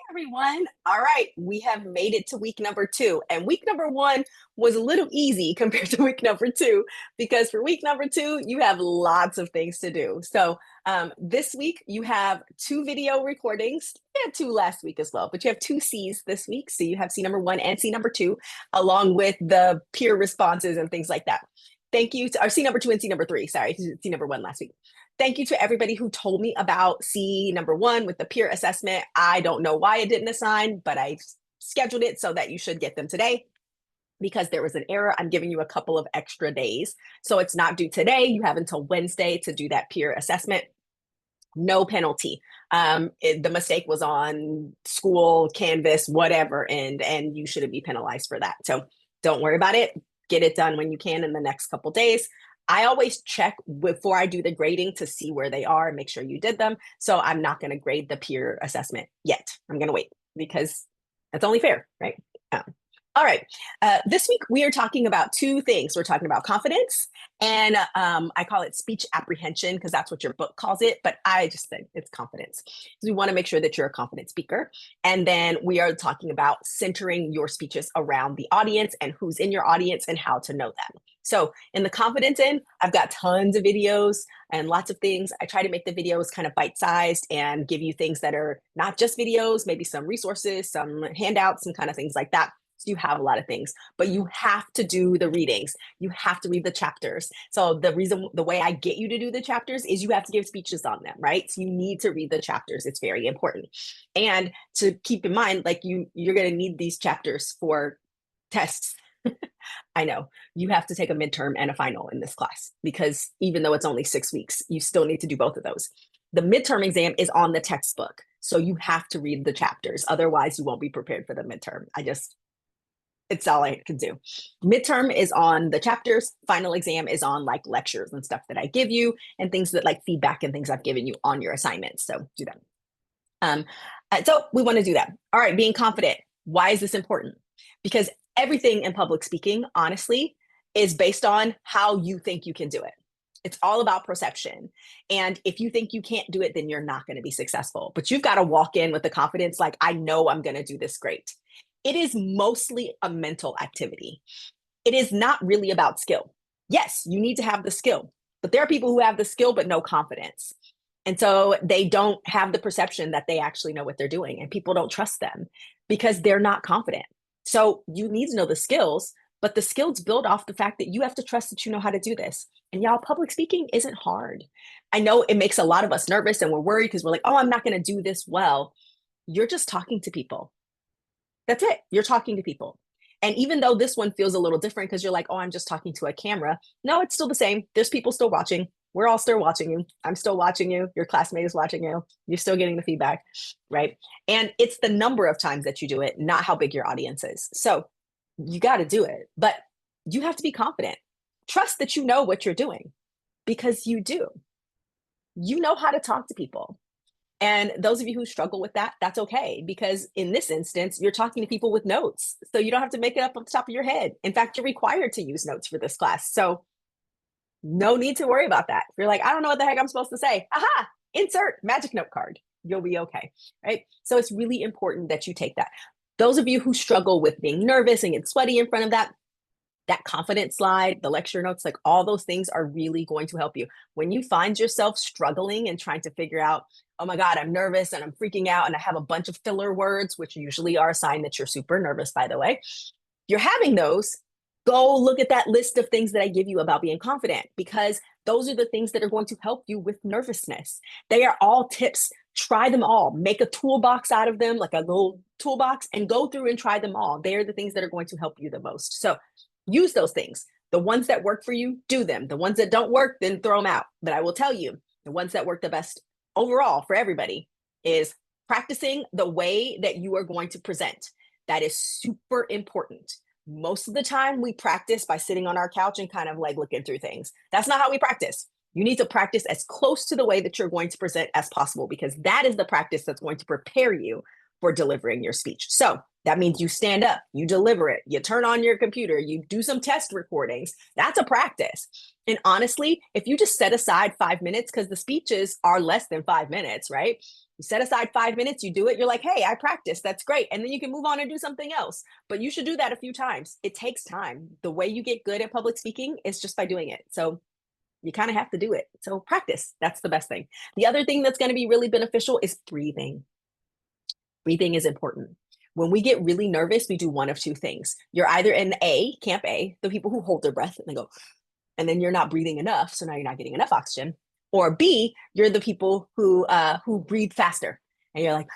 Everyone. All right, we have made it to week number 2. And week number 1 was a little easy compared to week number 2 because for week number 2, you have lots of things to do. This week, you have 2 video recordings. You had 2 last week as well, but you have 2 C's this week. So you have C number 1 and C number 2, along with the peer responses and things like that. Thank you to our C number 2 and C number 3. Sorry, C number 1 last week. Thank you to everybody who told me about C number 1 with the peer assessment. I don't know why it didn't assign, but I scheduled it so that you should get them today because there was an error. I'm giving you a couple of extra days. So it's not due today. You have until Wednesday to do that peer assessment. No penalty. The mistake was on school, Canvas, whatever, and you shouldn't be penalized for that. So don't worry about it. Get it done when you can in the next couple days. I always check before I do the grading to see where they are and make sure you did them. So I'm not going to grade the peer assessment yet. I'm going to wait because that's only fair, right? All right. This week, we are talking about 2 things. We're talking about confidence, and I call it speech apprehension because that's what your book calls it, but I just think it's confidence. So we want to make sure that you're a confident speaker. And then we are talking about centering your speeches around the audience and who's in your audience and how to know them. So in the confidence end, I've got tons of videos and lots of things. I try to make the videos kind of bite-sized and give you things that are not just videos, maybe some resources, some handouts, and kind of things like that. So you have a lot of things, but you have to do the readings. You have to read the chapters. So the way I get you to do the chapters is you have to give speeches on them, right? So you need to read the chapters. It's very important. And to keep in mind, like you're going to need these chapters for tests. I know you have to take a midterm and a final in this class because even though it's only 6 weeks, you still need to do both of those. The midterm exam is on the textbook. So you have to read the chapters. Otherwise, you won't be prepared for the midterm. It's all I can do. Midterm is on the chapters. Final exam is on like lectures and stuff that I give you and things that like feedback and things I've given you on your assignments. So do that. So we want to do that. All right, being confident. Why is this important? Because everything in public speaking, honestly, is based on how you think you can do it. It's all about perception. And if you think you can't do it, then you're not going to be successful. But you've got to walk in with the confidence, like, I know I'm going to do this great. It is mostly a mental activity. It is not really about skill. Yes, you need to have the skill, but there are people who have the skill but no confidence. And so they don't have the perception that they actually know what they're doing, and people don't trust them because they're not confident. So you need to know the skills, but the skills build off the fact that you have to trust that you know how to do this. And y'all, public speaking isn't hard. I know it makes a lot of us nervous and we're worried because we're like, oh, I'm not going to do this well. You're just talking to people. That's it. You're talking to people. And even though this one feels a little different because you're like, oh, I'm just talking to a camera. No, it's still the same. There's people still watching. We're all still watching you. I'm still watching you. Your classmate is watching you. You're still getting the feedback, right? And it's the number of times that you do it, not how big your audience is. So you got to do it, but you have to be confident. Trust that you know what you're doing because you do. You know how to talk to people. And those of you who struggle with that, that's okay, because in this instance, you're talking to people with notes. So you don't have to make it up on the top of your head. In fact, you're required to use notes for this class. So no need to worry about that. If you're like, I don't know what the heck I'm supposed to say. Aha, insert magic note card. You'll be okay, right? So it's really important that you take that. Those of you who struggle with being nervous and get sweaty in front of that confidence slide, the lecture notes, like all those things are really going to help you. When you find yourself struggling and trying to figure out, oh my God, I'm nervous and I'm freaking out and I have a bunch of filler words, which usually are a sign that you're super nervous, by the way. You're having those, go look at that list of things that I give you about being confident, because those are the things that are going to help you with nervousness. They are all tips. Try them all. Make a toolbox out of them, like a little toolbox, and go through and try them all. They are the things that are going to help you the most. So use those things. The ones that work for you, do them. The ones that don't work, then throw them out. But I will tell you, the ones that work the best overall for everybody is practicing the way that you are going to present. That is super important. Most of the time we practice by sitting on our couch and kind of like looking through things. That's not how we practice. You need to practice as close to the way that you're going to present as possible, because that is the practice that's going to prepare you for delivering your speech. So that means you stand up, you deliver it, you turn on your computer, you do some test recordings. That's a practice. And honestly, if you just set aside 5 minutes, because the speeches are less than 5 minutes, right? You set aside 5 minutes, you do it, you're like, hey, I practiced, that's great. And then you can move on and do something else. But you should do that a few times. It takes time. The way you get good at public speaking is just by doing it. So you kind of have to do it. So practice. That's the best thing. The other thing that's going to be really beneficial is breathing. Breathing is important. When we get really nervous, we do one of two things. You're either in camp A, the people who hold their breath and they go, and then you're not breathing enough, so now you're not getting enough oxygen. Or B, you're the people who breathe faster, and you're like,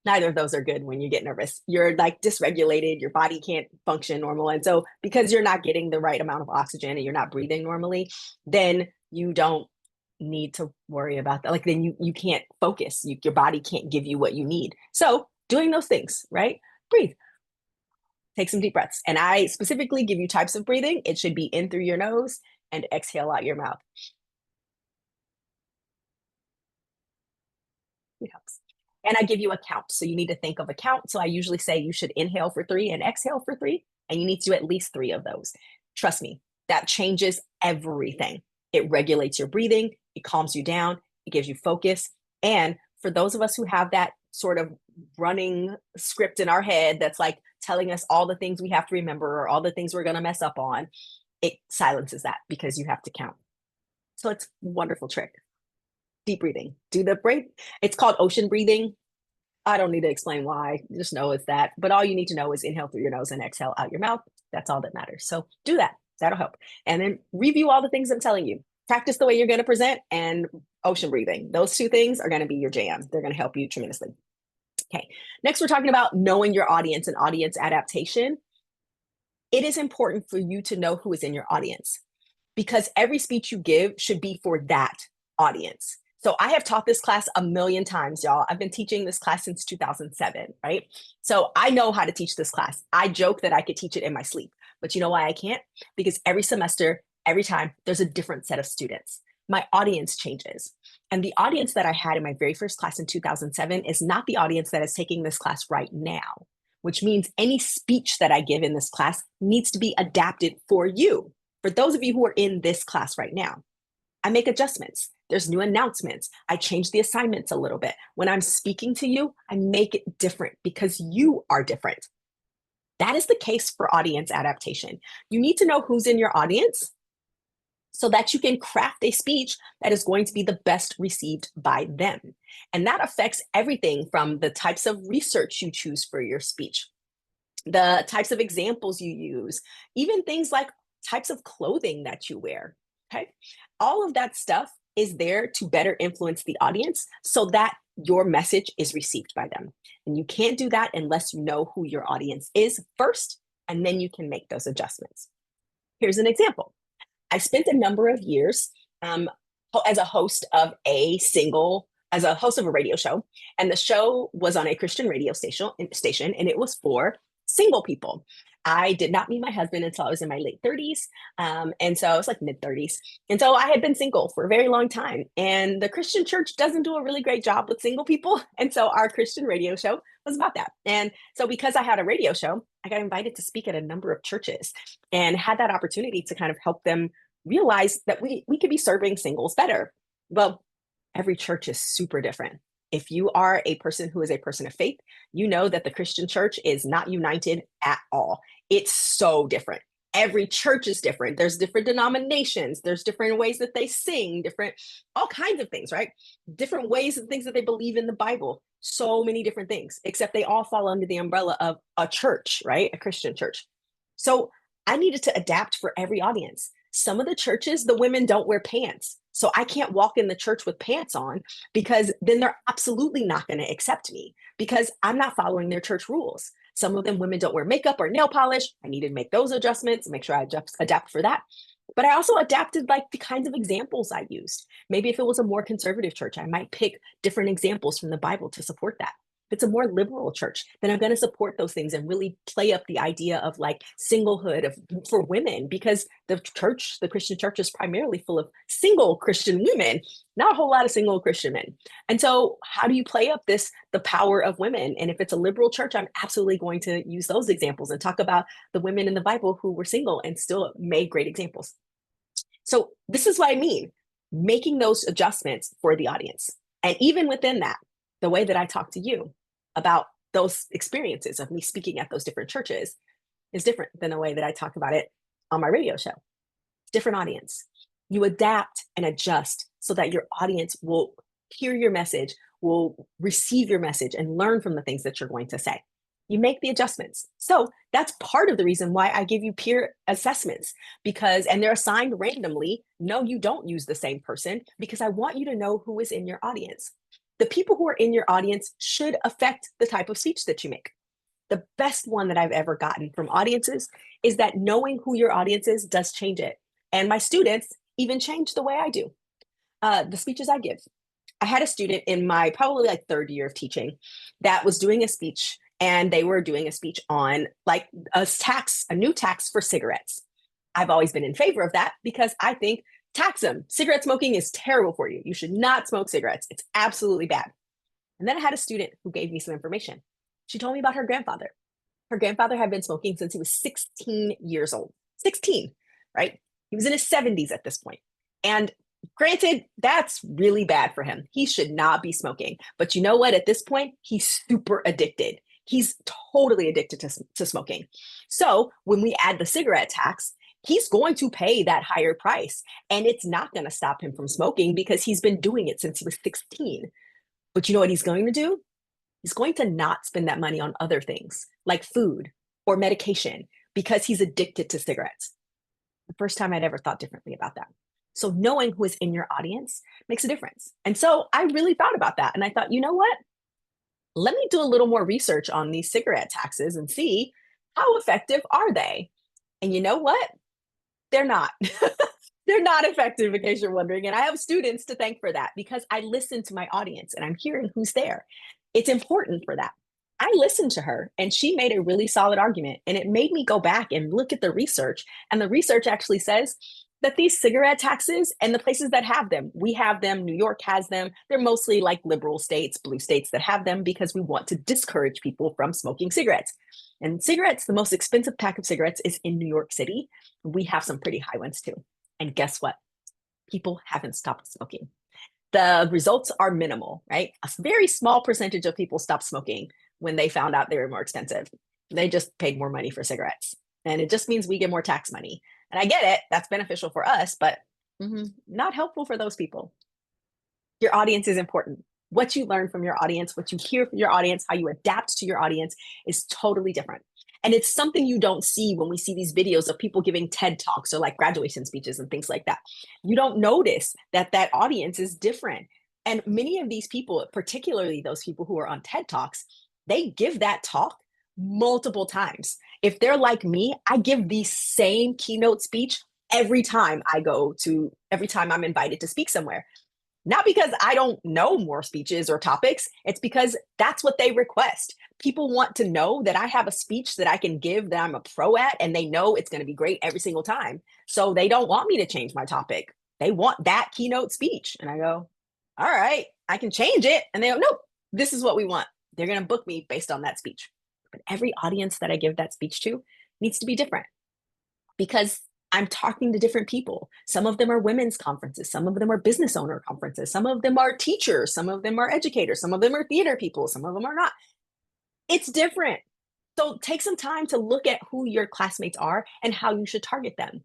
neither of those are good when you get nervous. You're like dysregulated, your body can't function normal, and so because you're not getting the right amount of oxygen and you're not breathing normally, then you don't need to worry about that. Like then you can't focus. Your body can't give you what you need. So doing those things, right? Breathe. Take some deep breaths. And I specifically give you types of breathing. It should be in through your nose and exhale out your mouth. It helps. And I give you a count. So you need to think of a count. So I usually say you should inhale for 3 and exhale for 3. And you need to do at least 3 of those. Trust me, that changes everything. It regulates your breathing. It calms you down. It gives you focus. And for those of us who have that sort of running script in our head that's like telling us all the things we have to remember or all the things we're going to mess up on, it silences that because you have to count. So it's a wonderful trick. Deep breathing. Do the break. It's called ocean breathing. I don't need to explain why. Just know it's that. But all you need to know is inhale through your nose and exhale out your mouth. That's all that matters. So do that. That'll help. And then review all the things I'm telling you. Practice the way you're going to present and ocean breathing. Those 2 things are going to be your jam. They're going to help you tremendously. Okay. Next, we're talking about knowing your audience and audience adaptation. It is important for you to know who is in your audience because every speech you give should be for that audience. So I have taught this class a million times, y'all. I've been teaching this class since 2007, right? So I know how to teach this class. I joke that I could teach it in my sleep, but you know why I can't? Because every semester, every time, there's a different set of students. My audience changes. And the audience that I had in my very first class in 2007 is not the audience that is taking this class right now, which means any speech that I give in this class needs to be adapted for you. For those of you who are in this class right now, I make adjustments. There's new announcements. I change the assignments a little bit. When I'm speaking to you, I make it different because you are different. That is the case for audience adaptation. You need to know who's in your audience so that you can craft a speech that is going to be the best received by them. And that affects everything from the types of research you choose for your speech, the types of examples you use, even things like types of clothing that you wear. Okay. All of that stuff is there to better influence the audience so that your message is received by them. And you can't do that unless you know who your audience is first, and then you can make those adjustments. Here's an example. I spent a number of years as a host of a radio show, and the show was on a Christian radio station, and it was for single people. I did not meet my husband until I was in my late 30s. And so I was like mid 30s. And so I had been single for a very long time. And the Christian church doesn't do a really great job with single people. And so our Christian radio show was about that. And so because I had a radio show, I got invited to speak at a number of churches and had that opportunity to kind of help them realize that we could be serving singles better. Well, every church is super different. If you are a person who is a person of faith, you know that the Christian church is not united at all. It's so different. Every church is different. There's different denominations. There's different ways that they sing, all kinds of things, right? Different ways and things that they believe in the Bible. So many different things, except they all fall under the umbrella of a church, right? A Christian church. So I needed to adapt for every audience. Some of the churches, the women don't wear pants. So I can't walk in the church with pants on because then they're absolutely not going to accept me because I'm not following their church rules. Some of them, women don't wear makeup or nail polish. I needed to make those adjustments, make sure I adapt for that. But I also adapted like the kinds of examples I used. Maybe if it was a more conservative church, I might pick different examples from the Bible to support that. If it's a more liberal church, then I'm going to support those things and really play up the idea of like singlehood for women, because the Christian church is primarily full of single Christian women, not a whole lot of single Christian men. And so how do you play up the power of women? And if it's a liberal church, I'm absolutely going to use those examples and talk about the women in the Bible who were single and still made great examples. So this is what I mean, making those adjustments for the audience. And even within that, the way that I talk to you about those experiences of me speaking at those different churches is different than the way that I talk about it on my radio show. Different audience. You adapt and adjust so that your audience will hear your message, will receive your message, and learn from the things that you're going to say. You make the adjustments. So that's part of the reason why I give you peer assessments, because, and they're assigned randomly. No, you don't use the same person, because I want you to know who is in your audience. The people who are in your audience should affect the type of speech that you make. The best one that I've ever gotten from audiences is that knowing who your audience is does change it. And my students even change the way I do the speeches I give. I had a student in my probably like third year of teaching that was doing a speech, and they were doing a speech on like a new tax for cigarettes. I've always been in favor of that because I think tax them. Cigarette smoking is terrible for you. You should not smoke cigarettes. It's absolutely bad. And then I had a student who gave me some information. She told me about her grandfather. Her grandfather had been smoking since he was 16 years old. 16, right? He was in his 70s at this point. And granted, that's really bad for him. He should not be smoking. But you know what? At this point, he's super addicted. He's totally addicted to smoking. So when we add the cigarette tax, he's going to pay that higher price. And it's not going to stop him from smoking because he's been doing it since he was 16. But you know what he's going to do? He's going to not spend that money on other things like food or medication because he's addicted to cigarettes. The first time I'd ever thought differently about that. So knowing who is in your audience makes a difference. And so I really thought about that. And I thought, you know what? Let me do a little more research on these cigarette taxes and see how effective are they? And you know what? They're not. They're not effective, in case you're wondering. And I have students to thank for that because I listen to my audience and I'm hearing who's there. It's important for that. I listened to her and she made a really solid argument, and it made me go back and look at the research. And the research actually says that these cigarette taxes and the places that have them, we have them, New York has them. They're mostly like liberal states, blue states that have them because we want to discourage people from smoking cigarettes. And cigarettes, the most expensive pack of cigarettes is in New York City. We have some pretty high ones too. And guess what? People haven't stopped smoking. The results are minimal, right? A very small percentage of people stopped smoking when they found out they were more expensive. They just paid more money for cigarettes. And it just means we get more tax money. And I get it, that's beneficial for us, but not helpful for those people. Your audience is important. What you learn from your audience, what you hear from your audience, how you adapt to your audience is totally different. And it's something you don't see when we see these videos of people giving TED Talks or like graduation speeches and things like that. You don't notice that that audience is different. And many of these people, particularly those people who are on TED Talks, they give that talk multiple times. If they're like me, I give the same keynote speech every time I'm invited to speak somewhere. Not because I don't know more speeches or topics, it's because that's what they request. People want to know that I have a speech that I can give that I'm a pro at, and they know it's going to be great every single time. So they don't want me to change my topic. They want that keynote speech. And I go, all right, I can change it. And they go, nope, this is what we want. They're going to book me based on that speech. But every audience that I give that speech to needs to be different because I'm talking to different people. Some of them are women's conferences. Some of them are business owner conferences. Some of them are teachers. Some of them are educators. Some of them are theater people. Some of them are not. It's different. So take some time to look at who your classmates are and how you should target them.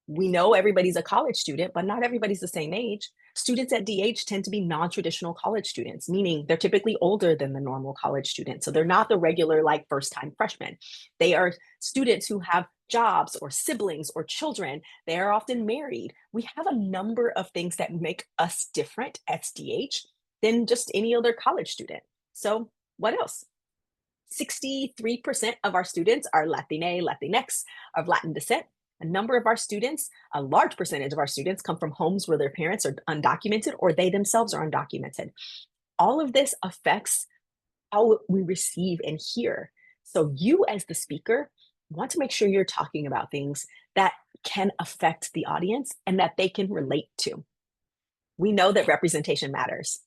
We know everybody's a college student, but not everybody's the same age. Students at DH tend to be non-traditional college students, meaning they're typically older than the normal college students. So they're not the regular like first-time freshmen. They are students who have jobs or siblings or children. They are often married. We have a number of things that make us different at DH than just any other college student. So what else? 63% of our students are Latine, Latinx, of Latin descent. A number of our students, a large percentage of our students come from homes where their parents are undocumented or they themselves are undocumented. All of this affects how we receive and hear. So you as the speaker want to make sure you're talking about things that can affect the audience and that they can relate to. We know that representation matters.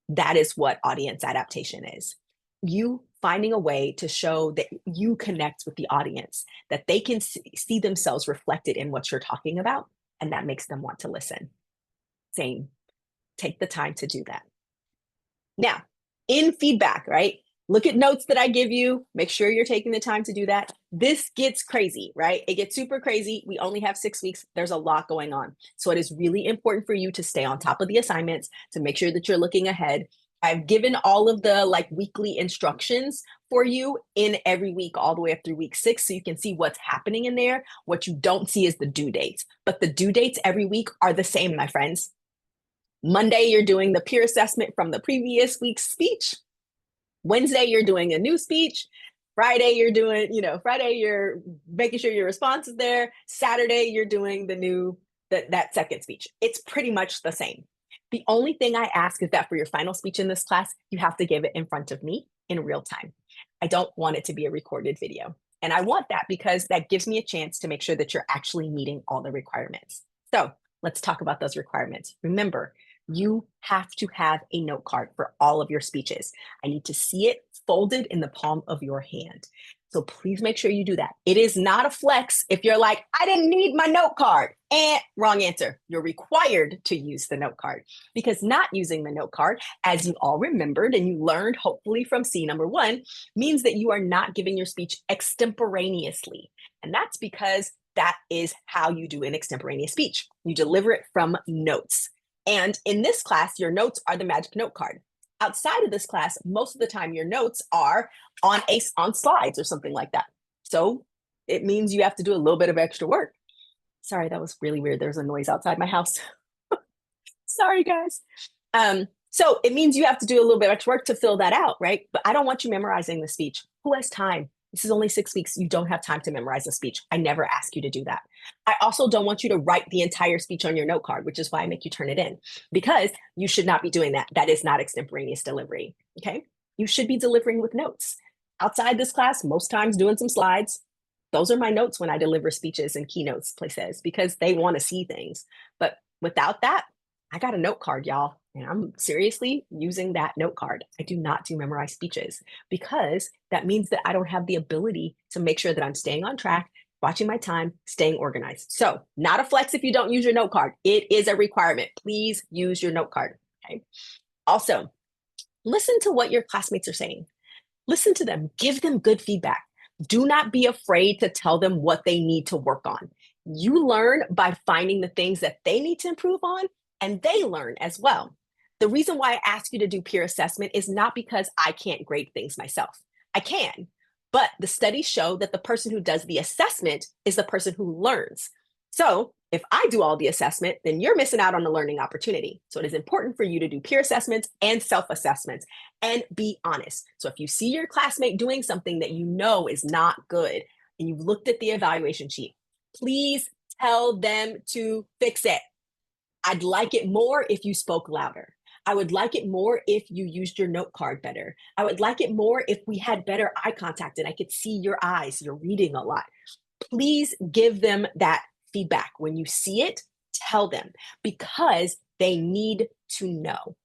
That is what audience adaptation is. You finding a way to show that you connect with the audience, that they can see themselves reflected in what you're talking about, and that makes them want to listen. Same. Take the time to do that. Now, in feedback, right? Look at notes that I give you. Make sure you're taking the time to do that. This gets crazy, right? It gets super crazy. We only have 6 weeks. There's a lot going on. So it is really important for you to stay on top of the assignments, to make sure that you're looking ahead. I've given all of the like weekly instructions for you in every week, all the way up through week 6. So you can see what's happening in there. What you don't see is the due dates, but the due dates every week are the same, my friends. Monday, you're doing the peer assessment from the previous week's speech. Wednesday, you're doing a new speech. Friday, you're making sure your response is there. Saturday, you're doing that second speech. It's pretty much the same. The only thing I ask is that for your final speech in this class, you have to give it in front of me in real time. I don't want it to be a recorded video. And I want that because that gives me a chance to make sure that you're actually meeting all the requirements. So let's talk about those requirements. Remember, you have to have a note card for all of your speeches. I need to see it folded in the palm of your hand. So please make sure you do that. It is not a flex if you're like, I didn't need my note card. Wrong answer. You're required to use the note card, because not using the note card, as you all remembered and you learned hopefully from C number 1, means that you are not giving your speech extemporaneously. And that's because that is how you do an extemporaneous speech. You deliver it from notes. And in this class, your notes are the magic note card. Outside of this class, most of the time your notes are on slides or something like that. So it means you have to do a little bit of extra work. Sorry, that was really weird. There's a noise outside my house. Sorry, guys. So it means you have to do a little bit of extra work to fill that out, right? But I don't want you memorizing the speech. Who has time? This is only 6 weeks. You don't have time to memorize a speech. I never ask you to do that. I also don't want you to write the entire speech on your note card, which is why I make you turn it in, because you should not be doing that. That is not extemporaneous delivery, okay? You should be delivering with notes. Outside this class, most times doing some slides. Those are my notes when I deliver speeches and keynotes places, because they want to see things. But without that, I got a note card, y'all. And I'm seriously using that note card. I do not do memorized speeches, because that means that I don't have the ability to make sure that I'm staying on track, watching my time, staying organized. So not a flex if you don't use your note card. It is a requirement. Please use your note card, okay? Also, listen to what your classmates are saying. Listen to them. Give them good feedback. Do not be afraid to tell them what they need to work on. You learn by finding the things that they need to improve on, and they learn as well. The reason why I ask you to do peer assessment is not because I can't grade things myself. I can, but the studies show that the person who does the assessment is the person who learns. So if I do all the assessment, then you're missing out on the learning opportunity. So it is important for you to do peer assessments and self-assessments and be honest. So if you see your classmate doing something that you know is not good and you've looked at the evaluation sheet, please tell them to fix it. I'd like it more if you spoke louder. I would like it more if you used your note card better. I would like it more if we had better eye contact and I could see your eyes. You're reading a lot. Please give them that feedback. When you see it, tell them, because they need to know.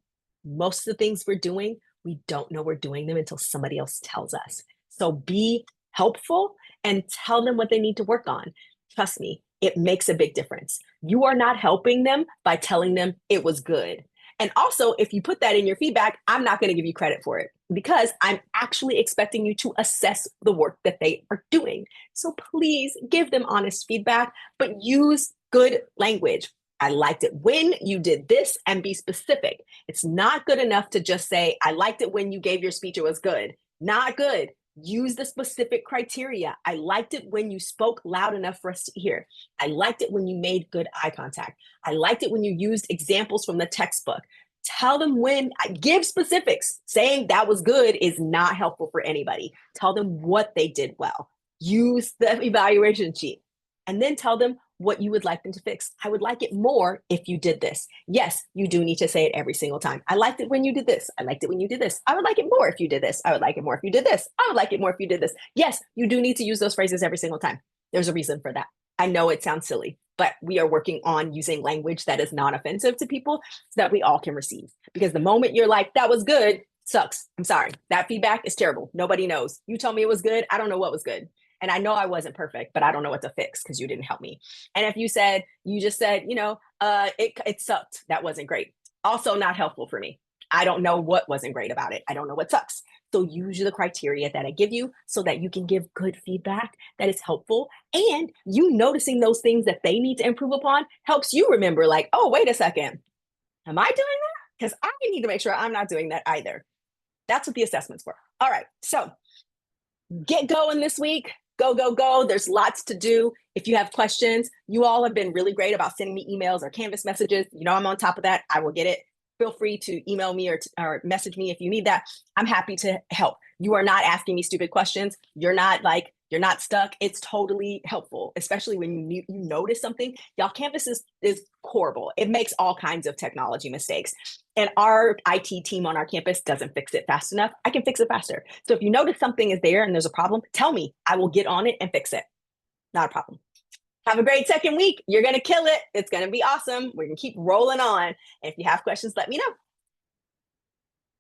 Most of the things we're doing, we don't know we're doing them until somebody else tells us. So be helpful and tell them what they need to work on. Trust me, it makes a big difference. You are not helping them by telling them it was good. And also, if you put that in your feedback, I'm not going to give you credit for it, because I'm actually expecting you to assess the work that they are doing. So please give them honest feedback, but use good language. I liked it when you did this, and be specific. It's not good enough to just say, I liked it when you gave your speech, it was good. Not good. Use the specific criteria. I liked it when you spoke loud enough for us to hear. I liked it when you made good eye contact. I liked it when you used examples from the textbook. Tell them when, give specifics. Saying that was good is not helpful for anybody. Tell them what they did well. Use the evaluation sheet, and then tell them what you would like them to fix. I would like it more if you did this. Yes, you do need to say it every single time. I liked it when you did this. I liked it when you did this. I would like it more if you did this. I would like it more if you did this. I would like it more if you did this. Yes, you do need to use those phrases every single time. There's a reason for that. I know it sounds silly, but we are working on using language that is non-offensive to people so that we all can receive. Because the moment you're like, that was good, sucks. I'm sorry. That feedback is terrible. Nobody knows. You told me it was good. I don't know what was good. And I know I wasn't perfect, but I don't know what to fix because you didn't help me. And if you just said, it sucked, that wasn't great. Also not helpful for me. I don't know what wasn't great about it. I don't know what sucks. So use the criteria that I give you so that you can give good feedback that is helpful. And you noticing those things that they need to improve upon helps you remember, like, oh, wait a second. Am I doing that? Because I need to make sure I'm not doing that either. That's what the assessment's for. All right. So get going this week. Go, go, go. There's lots to do. If you have questions, you all have been really great about sending me emails or Canvas messages. You know, I'm on top of that. I will get it. Feel free to email me or message me if you need that. I'm happy to help. You are not asking me stupid questions. You're not stuck. It's totally helpful, especially when you notice something. Y'all, Canvas is horrible. It makes all kinds of technology mistakes. And our IT team on our campus doesn't fix it fast enough. I can fix it faster. So if you notice something is there and there's a problem, tell me. I will get on it and fix it. Not a problem. Have a great second week. You're going to kill it. It's going to be awesome. We're going to keep rolling on. And if you have questions, let me know.